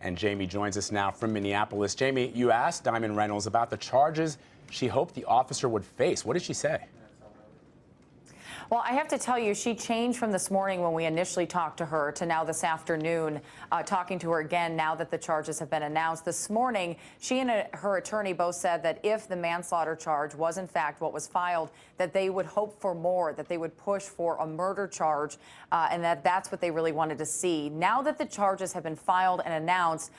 And Jamie joins us now from Minneapolis. Jamie, you asked Diamond Reynolds about the charges she hoped the officer would face. What did she say? Well, I have to tell you, she changed from this morning when we initially talked to her to now this afternoon, talking to her again now that the charges have been announced. This morning, she and her attorney both said that if the manslaughter charge was in fact what was filed, that they would hope for more, that they would push for a murder charge, and that's what they really wanted to see. Now that the charges have been filed and announced,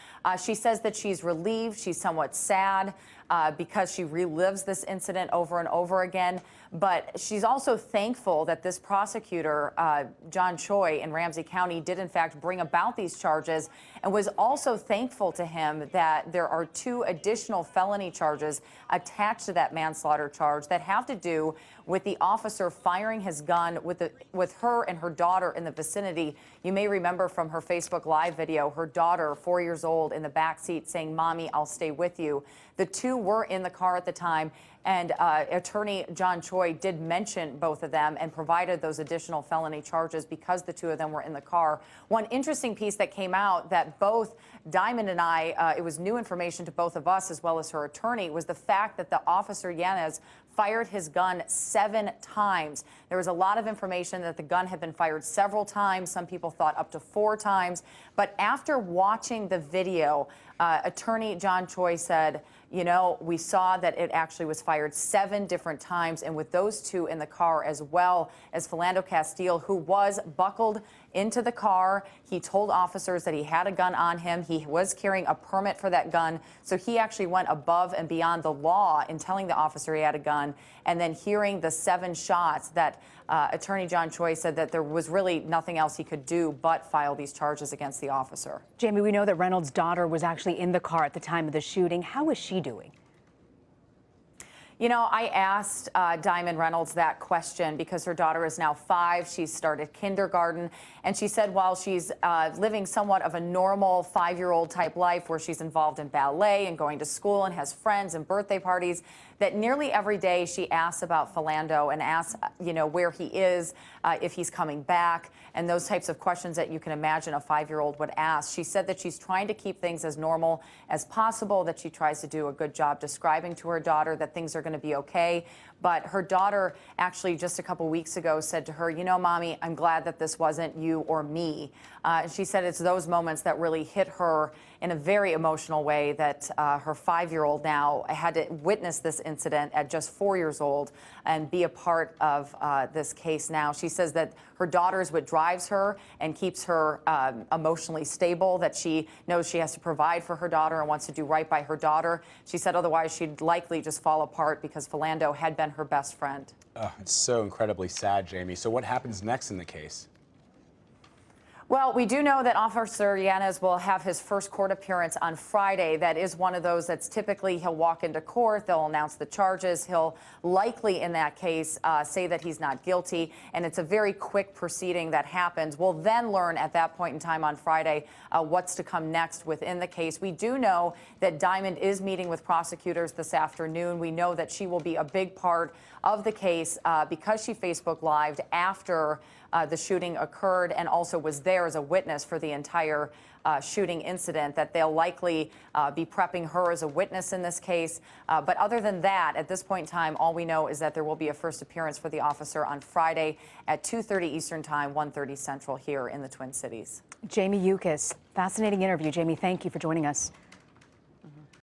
she says that she's relieved, she's somewhat sad, because she relives this incident over and over again. But she's also thankful that this prosecutor, John Choi in Ramsey County, did in fact bring about these charges, and was also thankful to him that there are 2 additional felony charges attached to that manslaughter charge that have to do with the officer firing his gun with her and her daughter in the vicinity. You may remember from her Facebook Live video, her daughter, 4 years old, in the back seat saying, "Mommy, I'll stay with you." The 2 were in the car at the time, and attorney John Choi did mention both of them and provided those additional felony charges because the 2 of them were in the car. One interesting piece that came out that both Diamond and I, it was new information to both of us as well as her attorney, was the fact that the officer Yanez fired his gun 7 times. There was a lot of information that the gun had been fired several times. Some people thought up to 4 times. But after watching the video, attorney John Choi said, you know, we saw that it actually was fired 7 different times, and with those 2 in the car, as well as Philando Castile, who was buckled into the car. He told officers that he had a gun on him. He was carrying a permit for that gun. So he actually went above and beyond the law in telling the officer he had a gun. And then hearing the 7 shots that attorney John Choi said that there was really nothing else he could do but file these charges against the officer. Jamie, we know that Reynolds' daughter was actually in the car at the time of the shooting. How is she doing? You know, I asked Diamond Reynolds that question because her daughter is now 5. She's started kindergarten. And she said while she's living somewhat of a normal 5-year-old type life where she's involved in ballet and going to school and has friends and birthday parties, that nearly every day she asks about Philando and asks, you know, where he is, if he's coming back, and those types of questions that you can imagine a 5-year-old would ask. She said that she's trying to keep things as normal as possible, that she tries to do a good job describing to her daughter that things are going to be okay. But her daughter actually just a couple weeks ago said to her, you know, Mommy, I'm glad that this wasn't you or me. She said it's those moments that really hit her in a very emotional way, that her 5-year-old now had to witness this incident at just 4 years old and be a part of this case now. She says that her daughter is what drives her and keeps her emotionally stable, that she knows she has to provide for her daughter and wants to do right by her daughter. She said otherwise she'd likely just fall apart because Philando had been her best friend. Oh, it's so incredibly sad, Jamie. So what happens next in the case? Well, we do know that Officer Yanez will have his first court appearance on Friday. That is one of those that's typically he'll walk into court, they'll announce the charges. He'll likely, in that case, say that he's not guilty, and it's a very quick proceeding that happens. We'll then learn at that point in time on Friday what's to come next within the case. We do know that Diamond is meeting with prosecutors this afternoon. We know that she will be a big part of the case because she Facebook Lived after the shooting occurred and also was there as a witness for the entire shooting incident, that they'll likely be prepping her as a witness in this case. But other than that, at this point in time, all we know is that there will be a first appearance for the officer on Friday at 2:30 Eastern Time, 1:30 Central here in the Twin Cities. Jamie Yuccas, fascinating interview. Jamie, thank you for joining us.